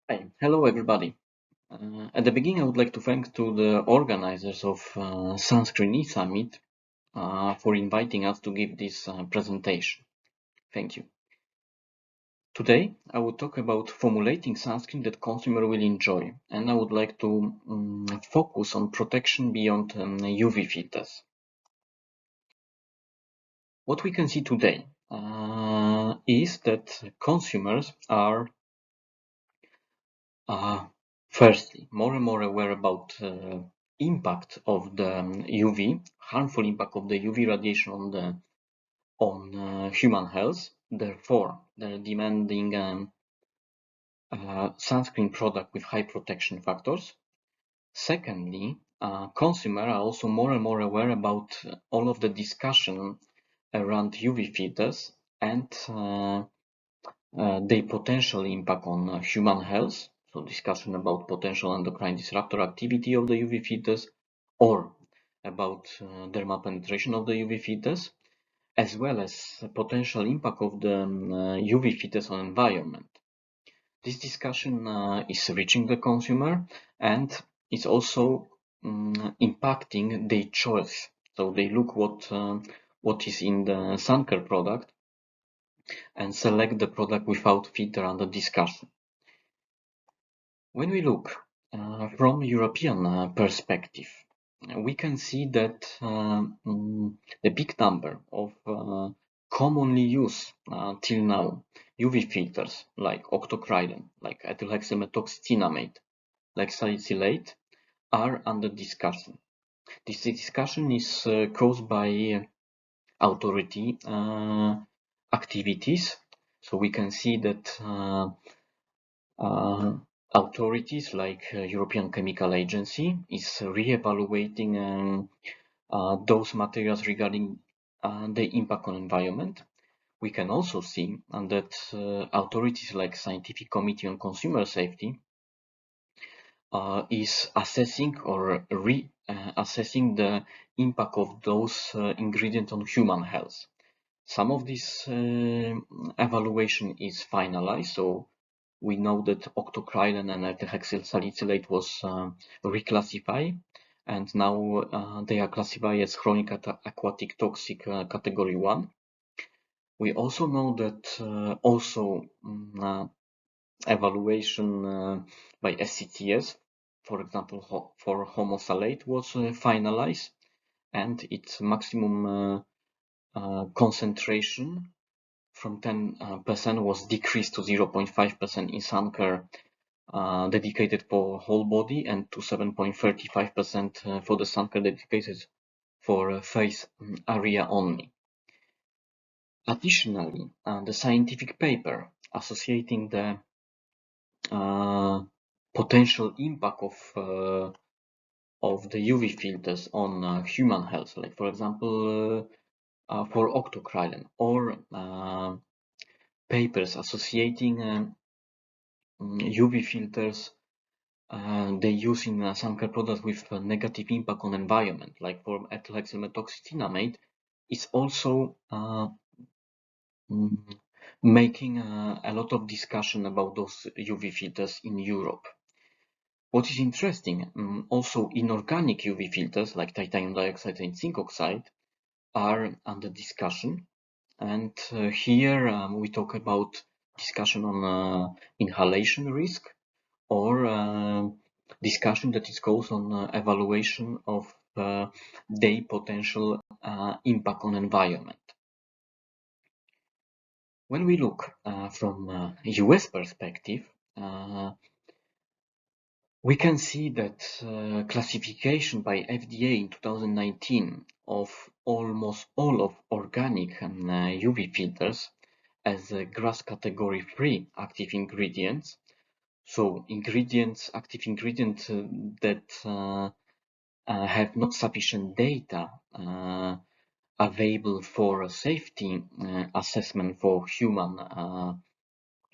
Hi, hello everybody. At the beginning, I would like to thank to the organizers of Sunscreen Summit for inviting us to give this presentation. Thank you. Today, I will talk about formulating sunscreen that consumer will enjoy, and I would like to focus on protection beyond UV filters. What we can see today is that consumers are firstly, more and more aware about impact of the UV, harmful impact of the UV radiation on human health. Therefore, they're demanding sunscreen product with high protection factors. Secondly, consumers are also more and more aware about all of the discussion around UV filters and their potential impact on human health. So discussion about potential endocrine disruptor activity of the UV filters or about dermal penetration of the UV filters, as well as potential impact of the UV filters on environment. This discussion is reaching the consumer and is also impacting their choice. So they look what is in the sun care product and select the product without filter under discussion. When we look from European perspective, we can see that the big number of commonly used till now UV filters like octocrylene, like ethylhexylmethoxytinamate, like salicylate are under discussion. This discussion is caused by authority activities. So we can see that authorities like European Chemical Agency is re-evaluating those materials regarding the impact on environment. We can also see that authorities like Scientific Committee on Consumer Safety is assessing or re-assessing the impact of those ingredients on human health. Some of this evaluation is finalized, so we know that octocrylene and ethylhexyl salicylate was reclassified, and now they are classified as chronic aquatic toxic category 1. We also know that evaluation by SCTS, for example, for homosalate was finalized, and its maximum concentration from 10% was decreased to 0.5% in sun care dedicated for whole body and to 7.35% for the sun care dedicated for face area only. Additionally, the scientific paper associating the potential impact of the UV filters on human health, like for example for octocrylene, or papers associating UV filters they use in sun care products with negative impact on environment, like for ethylhexylmethoxytinamate, is also making a lot of discussion about those UV filters in Europe. What is interesting, also inorganic UV filters like titanium dioxide and zinc oxide are under discussion, and here we talk about discussion on inhalation risk or discussion that is goes on evaluation of their potential impact on environment. When we look from US perspective, we can see that classification by FDA in 2019 of almost all of organic UV filters as GRAS category 3 active ingredients. So active ingredients that have not sufficient data available for safety assessment for human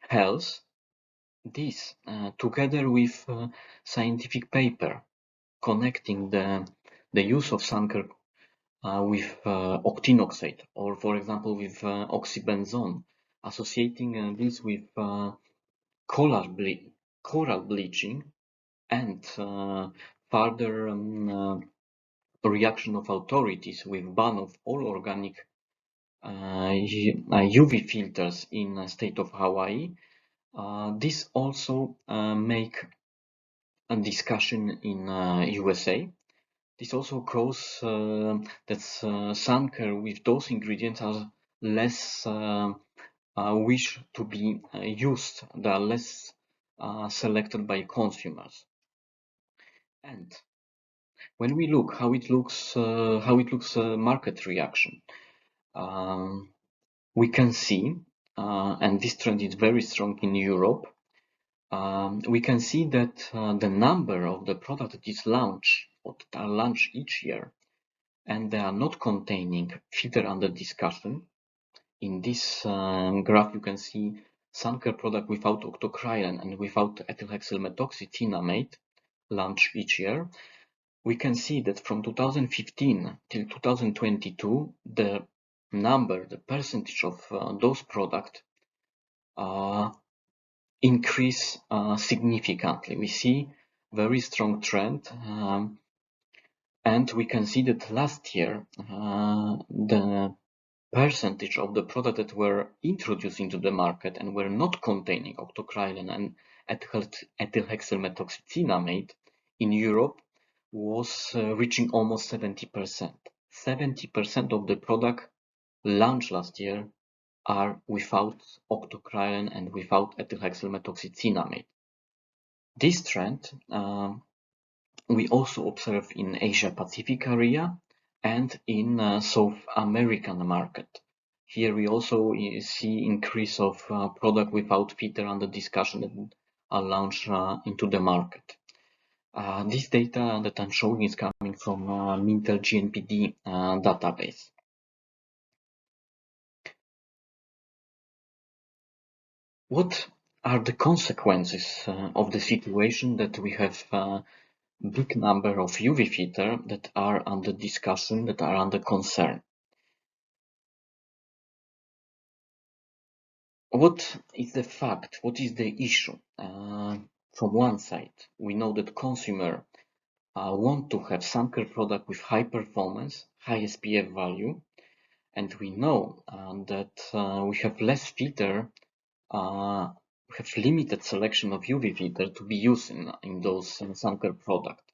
health. This, together with scientific paper connecting the use of sun care with octinoxate, or for example with oxybenzone, associating this with color coral bleaching, and further reaction of authorities with ban of all organic UV filters in the state of Hawaii. This also make a discussion in USA. This also causes that sun care with those ingredients are less wish to be used. They are less selected by consumers. And when we look how it looks market reaction, we can see, and this trend is very strong in Europe. We can see that the number of the product that is launched or that are launched each year, and they are not containing filter under discussion. In this graph, you can see sun care product without octocrylene and without ethylhexylmethoxythinamate launched each year. We can see that from 2015 till 2022, the percentage of those products increase significantly. We see very strong trend, and we can see that last year the percentage of the products that were introduced into the market and were not containing octocrylene and ethylhexylmethoxythinamate in Europe was reaching almost 70%. 70% of the product launched last year are without octocrylene and without ethylhexylmethoxythinamate. This trend we also observe in Asia Pacific area and in South American market. Here we also see increase of product without filter under discussion that are launched into the market. This data that I'm showing is coming from Mintel GNPD database. What are the consequences of the situation that we have big number of UV filters that are under discussion, that are under concern? What is the fact? What is the issue? From one side, we know that consumer want to have sun care product with high performance, high SPF value, and we know that we have less filter, we have limited selection of UV filter to be used in those sun care product.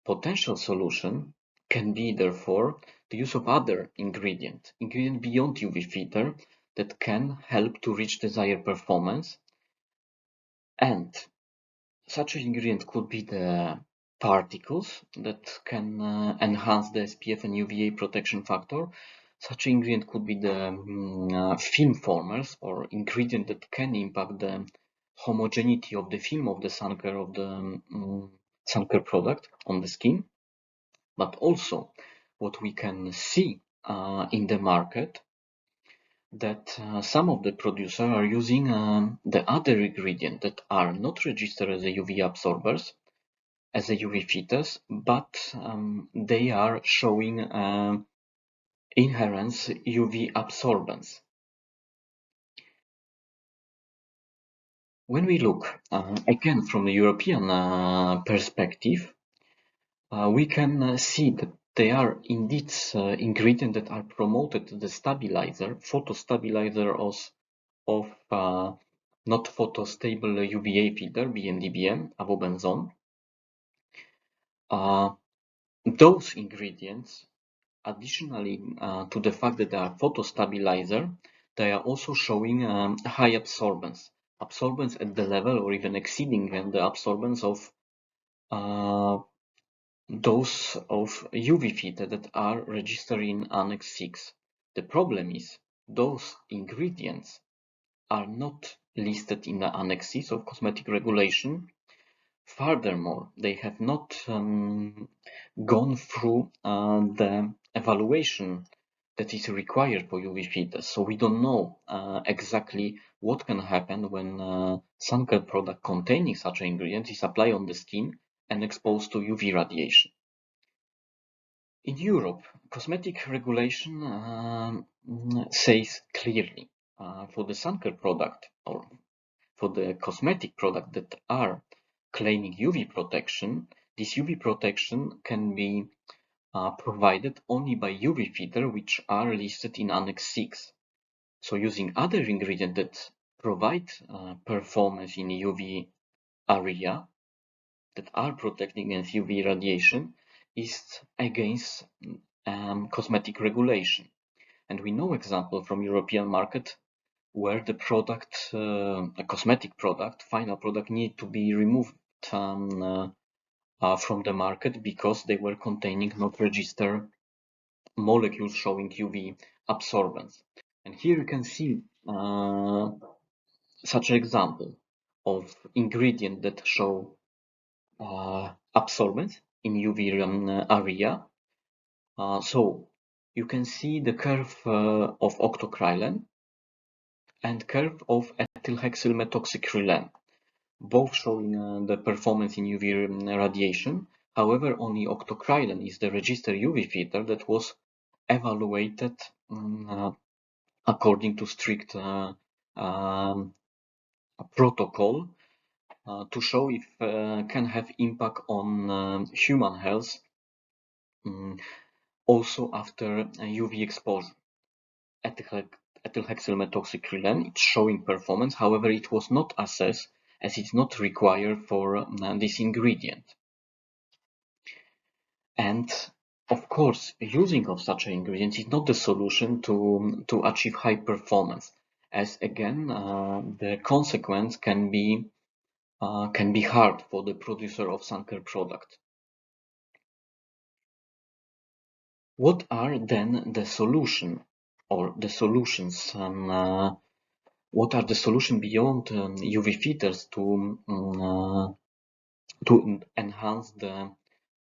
Potential solution can be therefore the use of other ingredient beyond UV filter that can help to reach desired performance, and such an ingredient could be the particles that can enhance the SPF and UVA protection factor. Such an ingredient could be the film formers, or ingredient that can impact the homogeneity of the film of the sun care product on the skin. But also what we can see in the market, that some of the producers are using the other ingredient that are not registered as a UV absorbers, as a UV filters, but they are showing inherent UV absorbance. When we look again from the European perspective, we can see that they are indeed ingredients that are promoted the stabilizer, photostabilizer of not photostable UVA filter, BNDBM, avobenzone. Those ingredients, additionally to the fact that they are photostabilizer, they are also showing high absorbance at the level or even exceeding the absorbance of those of UV filter that are registered in Annex 6. The problem is those ingredients are not listed in the Annex 6 of cosmetic regulation. Furthermore, they have not gone through the evaluation that is required for UV filters. So we don't know exactly what can happen when sun care product containing such an ingredient is applied on the skin and exposed to UV radiation. In Europe, cosmetic regulation says clearly for the sun care product, or for the cosmetic products that are claiming UV protection, this UV protection can be provided only by UV filters which are listed in Annex 6. So using other ingredients that provide performance in UV area, that are protecting against UV radiation, is against cosmetic regulation. And we know example from European market where the product, a cosmetic product, final product, need to be removed from the market because they were containing not registered molecules showing UV absorbance. And here you can see such an example of ingredient that show absorbance in UV area. So you can see the curve of octocrylene and curve of ethylhexylmethoxycrylene, both showing the performance in UV radiation. However, only octocrylene is the registered UV filter that was evaluated according to strict protocol to show if can have impact on human health also after UV exposure. Ethylhexylmethoxycrylene, it's showing performance, however it was not assessed as it's not required for this ingredient. And of course, using of such an ingredient is not the solution to achieve high performance, as again the consequence can be hard for the producer of suncare product. What are then the solution or the solutions? What are the solutions beyond UV filters to enhance the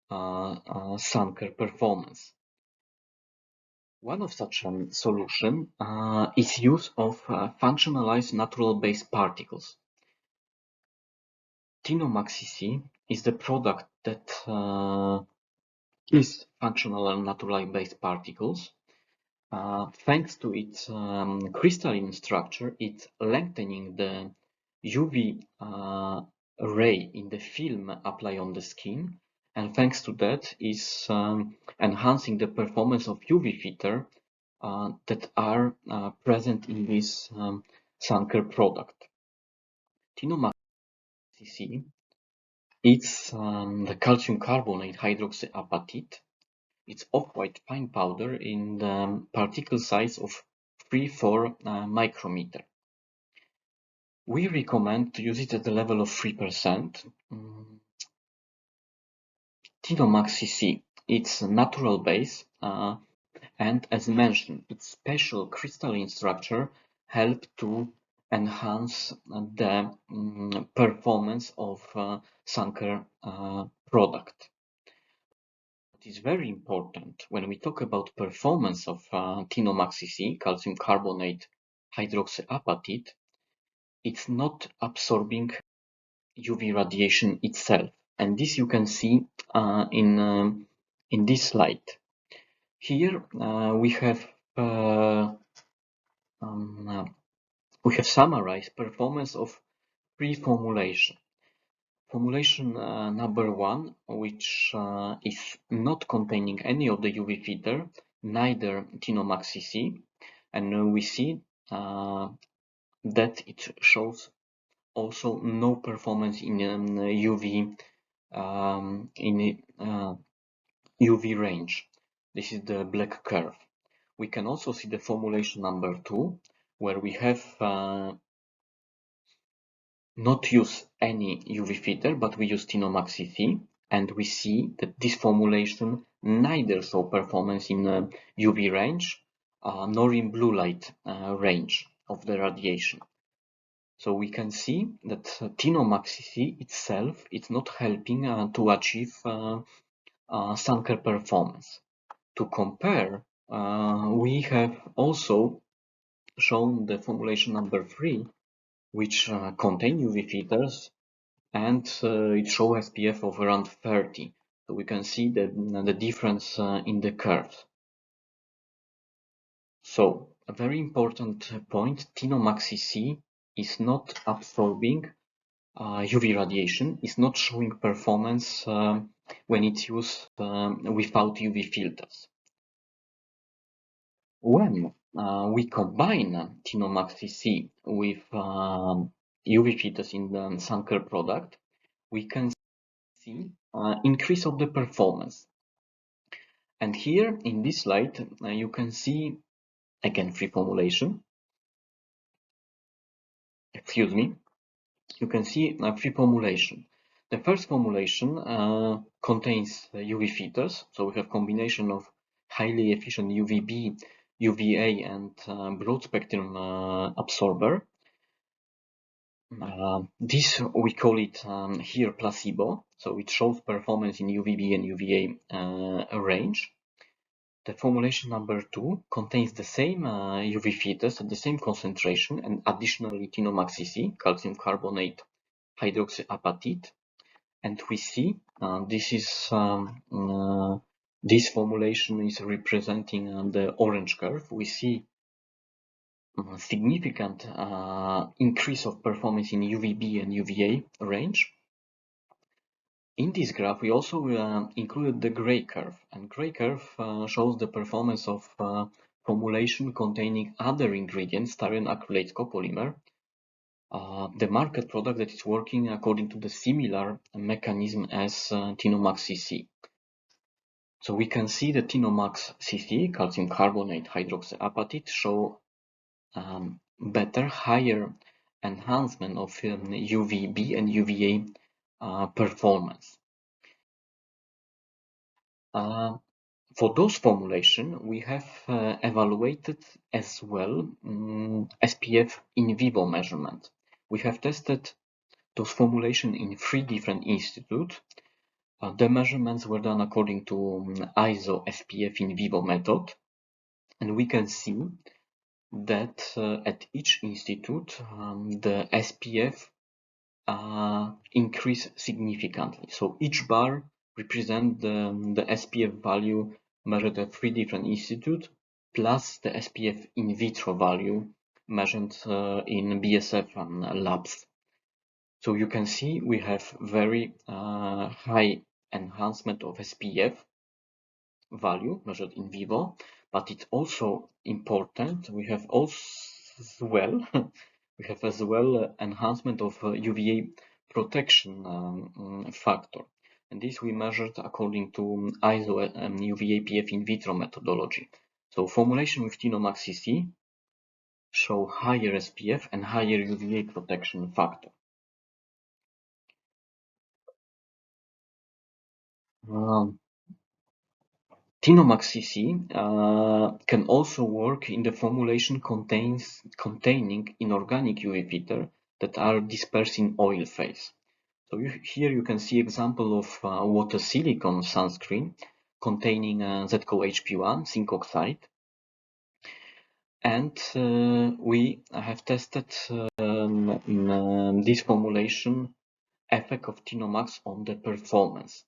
suncare performance? One of such solution is use of functionalized natural base particles. Tinomax CC is the product that is functional and natural base particles. Thanks to its crystalline structure, it's lengthening the UV ray in the film applied on the skin, and thanks to that is enhancing the performance of UV filter that are present in this suncare product. Tinomax CC, it's the calcium carbonate hydroxyapatite. It's off-white fine powder in the particle size of 3-4 micrometer. We recommend to use it at the level of 3%. Tinomax CC, it's a natural base, and as mentioned, its special crystalline structure helps to enhance the performance of suncare product. What is very important when we talk about performance of Tinomax CC, calcium carbonate hydroxyapatite, it's not absorbing UV radiation itself, and this you can see in this slide. Here we have summarized performance of three formulations. Formulation number 1, which is not containing any of the UV filter, neither Tinomax CC, and we see that it shows also no performance in UV range. This is the black curve. We can also see the formulation number 2, where we have not use any UV filter, but we use Tinomax CC, and we see that this formulation neither show performance in UV range nor in blue light range of the radiation. So we can see that Tinomax CC itself is not helping to achieve suncare performance. To compare, we have also shown the formulation number 3, which contain UV filters, and it shows SPF of around 30. So we can see the difference in the curve. So a very important point, Tinomax CC is not absorbing UV radiation, is not showing performance when it's used without UV filters. When we combine Tinomax CC with UV filters in the Suncare product, we can see increase of the performance. And here in this slide, you can see again free formulation. Excuse me. You can see free formulation. The first formulation contains UV filters, so we have combination of highly efficient UVB, UVA, and broad spectrum absorber. This we call it here placebo, so it shows performance in UVB and UVA range. The formulation number 2 contains the same UV filters at the same concentration and additionally Tinomax CC, calcium carbonate hydroxyapatite, and we see this formulation is representing the orange curve. We see significant increase of performance in UVB and UVA range. In this graph, we also included the gray curve, and gray curve shows the performance of formulation containing other ingredients, styrene acrylate copolymer, the market product that is working according to the similar mechanism as Tinomax CC. So we can see the Tinomax CC, calcium carbonate hydroxyapatite, show better, higher enhancement of UVB and UVA performance. For those formulation, we have evaluated as well SPF in vivo measurement. We have tested those formulation in 3 different institutes. The measurements were done according to ISO SPF in vivo method, and we can see that at each institute the SPF increase significantly. So each bar represents the SPF value measured at 3 different institutes plus the SPF in vitro value measured in BASF labs. So you can see we have very high enhancement of SPF value measured in vivo, but it's also important we have as well enhancement of UVA protection factor, and this we measured according to ISO UVA PF in vitro methodology. So formulation with Tinomax CC show higher SPF and higher UVA protection factor. Tinomax CC can also work in the formulation containing inorganic UV filter that are dispersed in oil phase. So here you can see example of water silicone sunscreen containing ZcoHP1 zinc oxide, and we have tested in this formulation effect of Tinomax on the performance.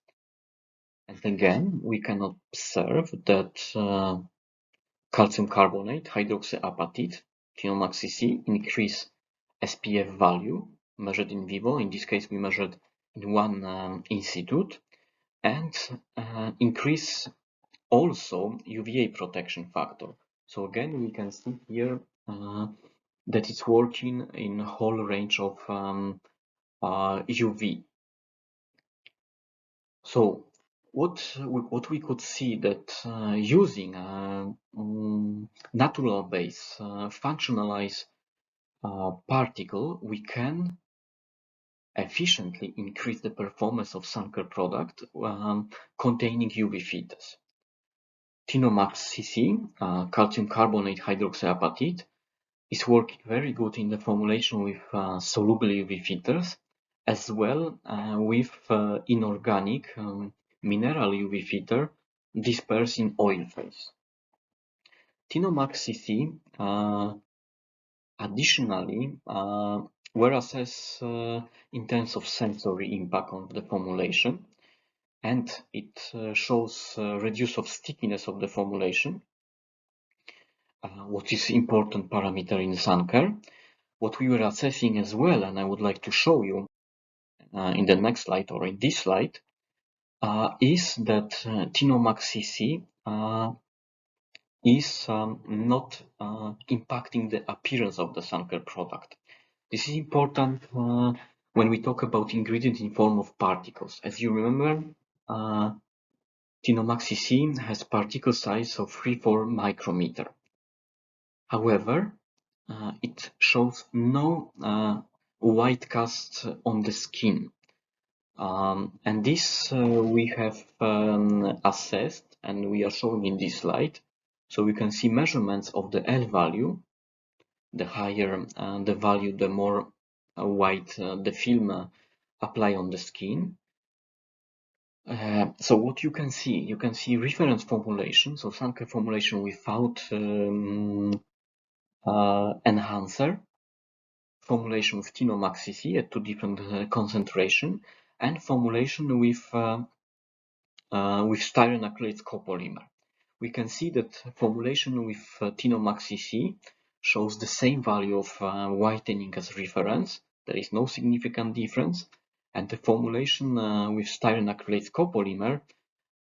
And again, we can observe that calcium carbonate hydroxyapatite, Tinomax CC, increase SPF value measured in vivo. In this case, we measured in 1 institute, and increase also UVA protection factor. So again, we can see here that it's working in a whole range of UV. So what we could see that using natural base functionalized particle, we can efficiently increase the performance of Suncare product containing UV filters. Tinomax CC, calcium carbonate hydroxyapatite, is working very good in the formulation with soluble UV filters, as well with inorganic mineral UV filter dispersed in oil phase. Tinomax CC additionally were assessed in terms of sensory impact on the formulation, and it shows reduce of stickiness of the formulation, what is important parameter in Suncare. What we were assessing as well, and I would like to show you in the next slide or in this slide, is that Tinomax CC is not impacting the appearance of the sun care product. This is important when we talk about ingredients in form of particles. As you remember, Tinomax CC has particle size of 3-4 micrometer. However, it shows no white cast on the skin. And this we have assessed, and we are showing in this slide. So we can see measurements of the L value. The higher the value, the more white the film apply on the skin. So what you can see reference formulation, so sun care formulation without enhancer, formulation with Tinomax CC at 2 different concentration, and formulation with styrene acrylates copolymer. We can see that formulation with Tinomax CC shows the same value of whitening as reference. There is no significant difference, and the formulation with styrene acrylates copolymer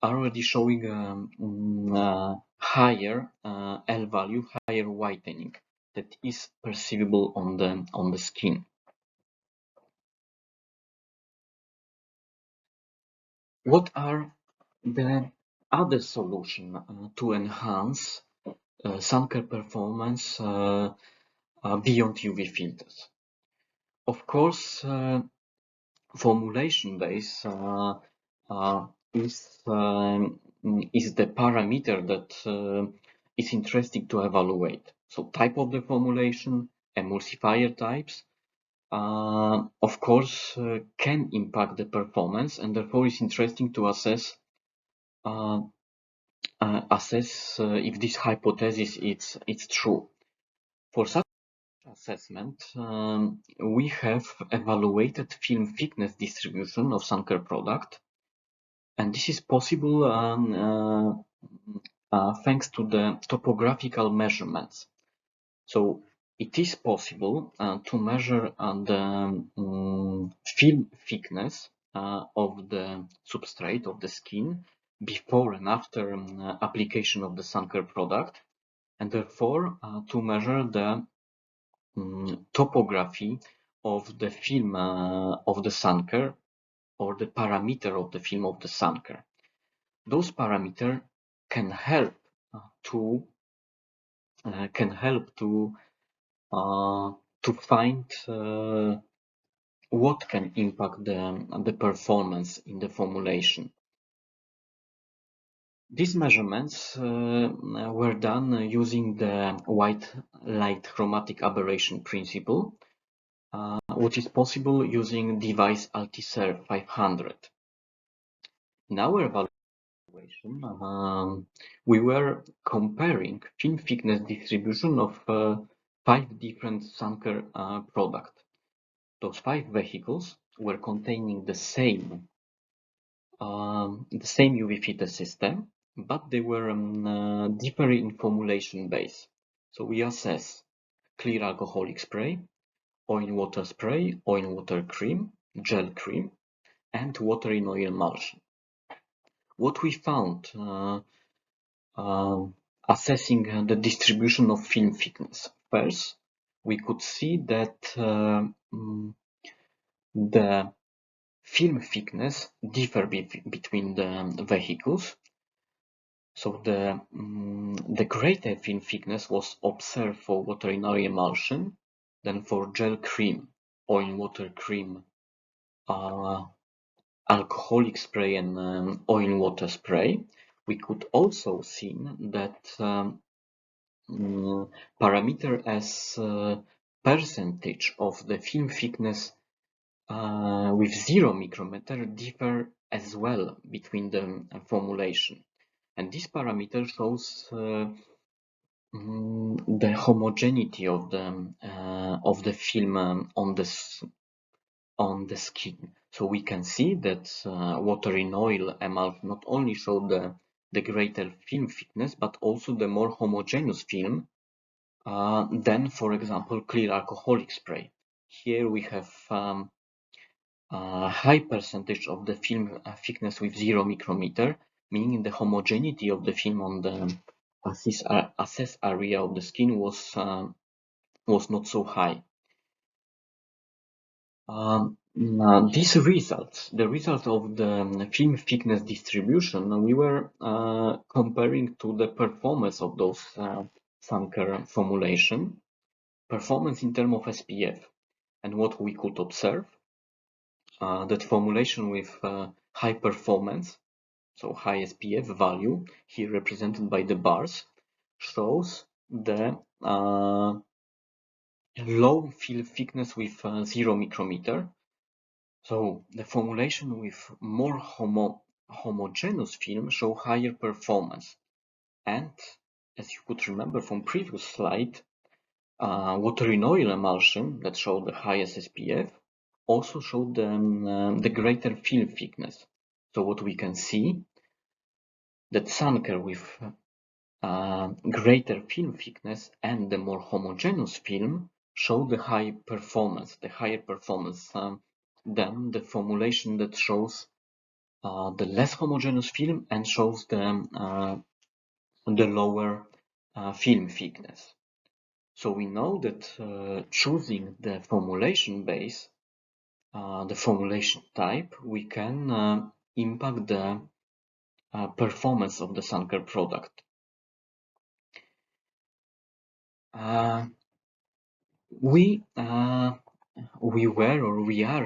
are already showing higher L value, higher whitening that is perceivable on the skin. What are the other solutions to enhance sun care performance beyond UV filters? Of course, formulation base is the parameter that is interesting to evaluate. So type of the formulation, emulsifier types, of course, can impact the performance, and therefore it's interesting to assess if this hypothesis is true. For such assessment, we have evaluated film thickness distribution of sun care product, and this is possible thanks to the topographical measurements. So it is possible to measure the film thickness of the substrate of the skin before and after application of the sun care product, and therefore to measure the topography of the film of the sun care, or the parameter of the film of the sun care. Those parameters can help to find what can impact the performance in the formulation. These measurements were done using the white light chromatic aberration principle, which is possible using device Alticer 500. In our evaluation, we were comparing film thickness distribution of 5 different sun care products. Those 5 vehicles were containing the same UV filter system, but they were different in formulation base. So we assess clear alcoholic spray, oil water spray, oil water cream, gel cream, and water in oil emulsion. What we found assessing the distribution of film thickness. First, we could see that the film thickness differ between the vehicles. So the greater film thickness was observed for water in oil emulsion than for gel cream, oil water cream, alcoholic spray, and oil water spray. We could also see that parameter as percentage of the film thickness with 0 micrometer differ as well between the formulation, and this parameter shows the homogeneity of the film on the skin. So we can see that water in oil emulsion not only show the greater film thickness, but also the more homogeneous film than, for example, clear alcoholic spray. Here we have a high percentage of the film thickness with 0 micrometer, meaning the homogeneity of the film on the assessed area of the skin was not so high. These results, the result of the film thickness distribution, we were comparing to the performance of those Suncre formulation, performance in terms of SPF, and what we could observe, that formulation with high performance, so high SPF value, here represented by the bars, shows the low film thickness with 0 micrometer. So the formulation with more homogeneous film show higher performance. And as you could remember from previous slide, water in oil emulsion that showed the highest SPF also showed the greater film thickness. So what we can see, that Suncre with greater film thickness and the more homogeneous film show the higher performance than the formulation that shows the less homogeneous film and shows the lower film thickness. So we know that choosing the formulation base, the formulation type, we can impact the performance of the Suncre product. We are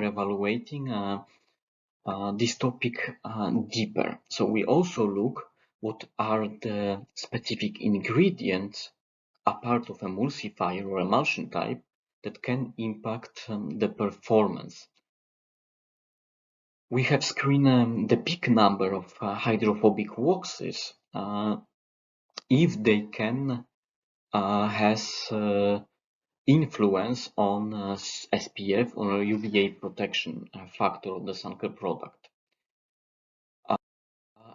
evaluating this topic deeper. So we also look what are the specific ingredients apart of emulsifier or emulsion type that can impact the performance. We have screened the big number of hydrophobic waxes if they can has influence on SPF or UVA protection factor of the Suncre product.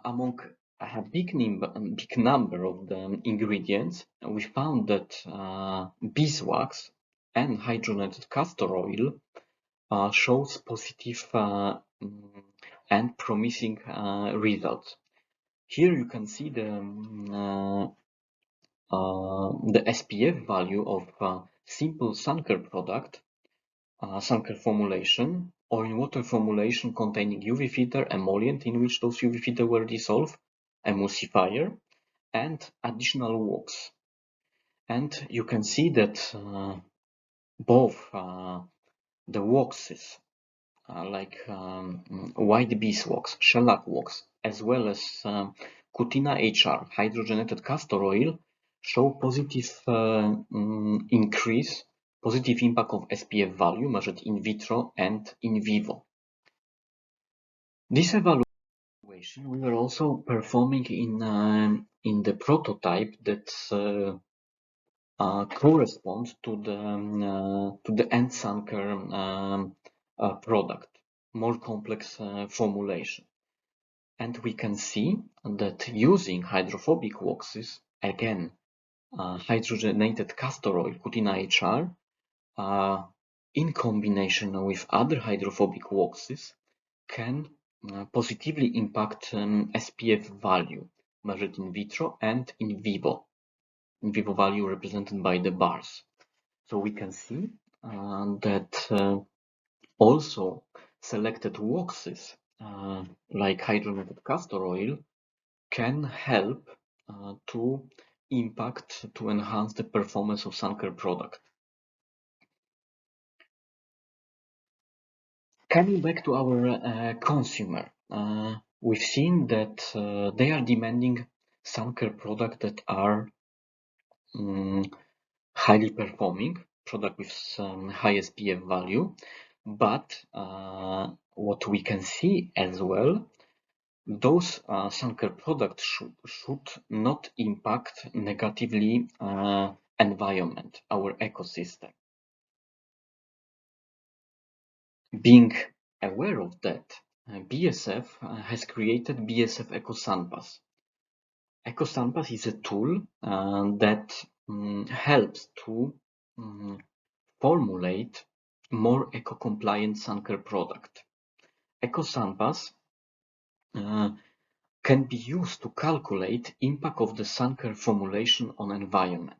Among a big number of the ingredients, we found that beeswax and hydrogenated castor oil shows positive and promising results. Here you can see the SPF value of simple Suncre product, Suncre formulation, or in water formulation containing UV filter, emollient in which those UV filters were dissolved, emulsifier, and additional wax. And you can see that both the waxes, like white beeswax, shellac wax, as well as Cutina HR, hydrogenated castor oil, show positive increase, positive impact of SPF value measured in vitro and in vivo. This evaluation we were also performing in the prototype that corresponds to the end Suncre product, more complex formulation. And we can see that using hydrophobic waxes, again, hydrogenated castor oil, Cutina HR, in combination with other hydrophobic waxes, can positively impact SPF value measured in vitro and in vivo value represented by the bars. So we can see that also selected waxes like hydrogenated castor oil can help to enhance the performance of Suncre product. Coming back to our consumer, we've seen that they are demanding Suncre products that are highly performing, product with some high SPF value, but what we can see as well, those Suncre products should not impact negatively environment, our ecosystem. Being aware of that, BASF has created BASF EcoSun Pass. EcoSun Pass is a tool that helps to formulate more eco-compliant sun care product. EcoSun Pass can be used to calculate impact of the sun care formulation on environment.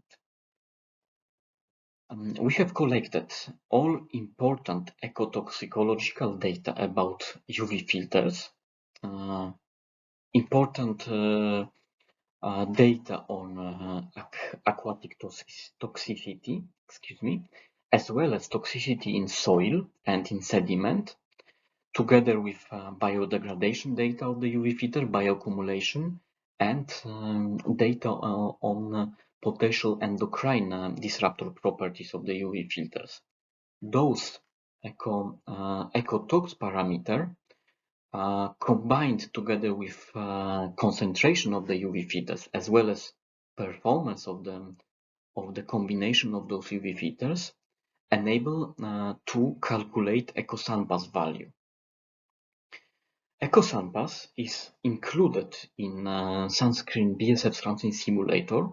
We have collected all important ecotoxicological data about UV filters, important data on aquatic toxicity, as well as toxicity in soil and in sediment, together with biodegradation data of the UV filter, bioaccumulation, and data on potential endocrine disruptor properties of the UV filters. Those ecotox parameter combined together with concentration of the UV filters as well as performance of the combination of those UV filters enable to calculate EcoSun Pass value. EcoSun Pass is included in Sunscreen BASF Sunscreen simulator,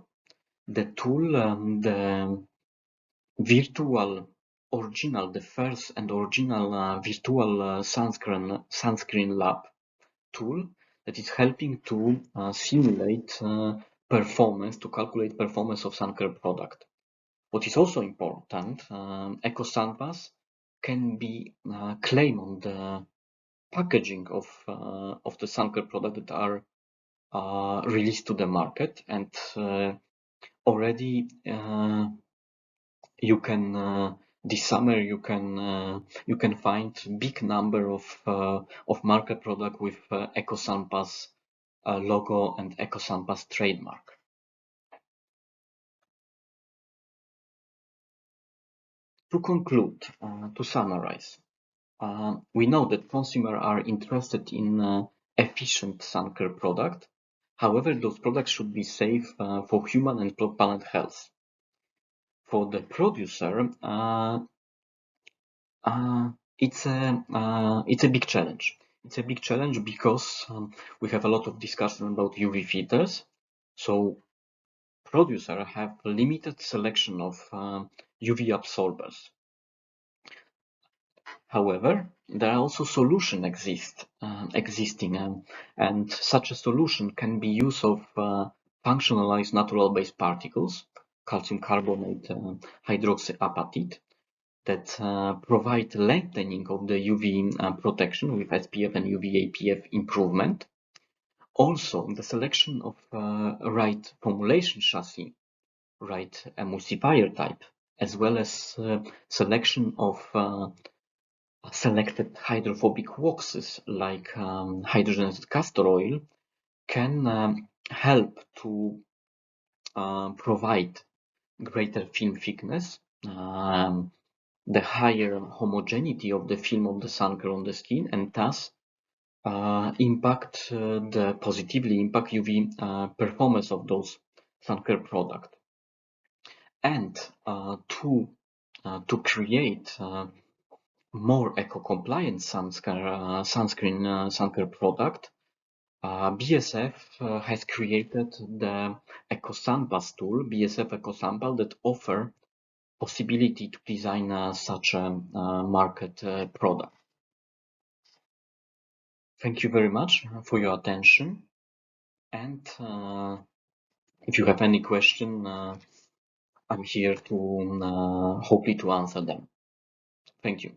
the tool, the virtual original, the first and original virtual sunscreen lab tool that is helping to simulate performance, to calculate performance of sun care product. What is also important, EcoSun Pass can be claimed on the packaging of the sun care product that are released to the market, and already you can this summer you can find big number of market product with EcoSun Pass logo and EcoSun Pass trademark. To conclude, to summarize, we know that consumers are interested in efficient sun care product. However, those products should be safe for human and planet health. For the producer, it's a big challenge. It's a big challenge because we have a lot of discussion about UV filters. So producers have limited selection of UV absorbers. However, there are also solutions existing, and such a solution can be use of functionalized natural-based particles, calcium carbonate, hydroxyapatite, that provide lengthening of the UV protection with SPF and UV APF improvement. Also, the selection of right formulation chassis, right emulsifier type, as well as selection of selected hydrophobic waxes like hydrogenated castor oil can help to provide greater film thickness, the higher homogeneity of the film of the sun care on the skin, and thus positively impact UV performance of those sun care products. And to create more eco-compliant sunscreen sun care product, BASF has created the EcoSun Pass tool, BASF EcoSun Pass, that offer possibility to design such a market product. Thank you very much for your attention, and if you have any question, I'm here to hopefully to answer them. Thank you.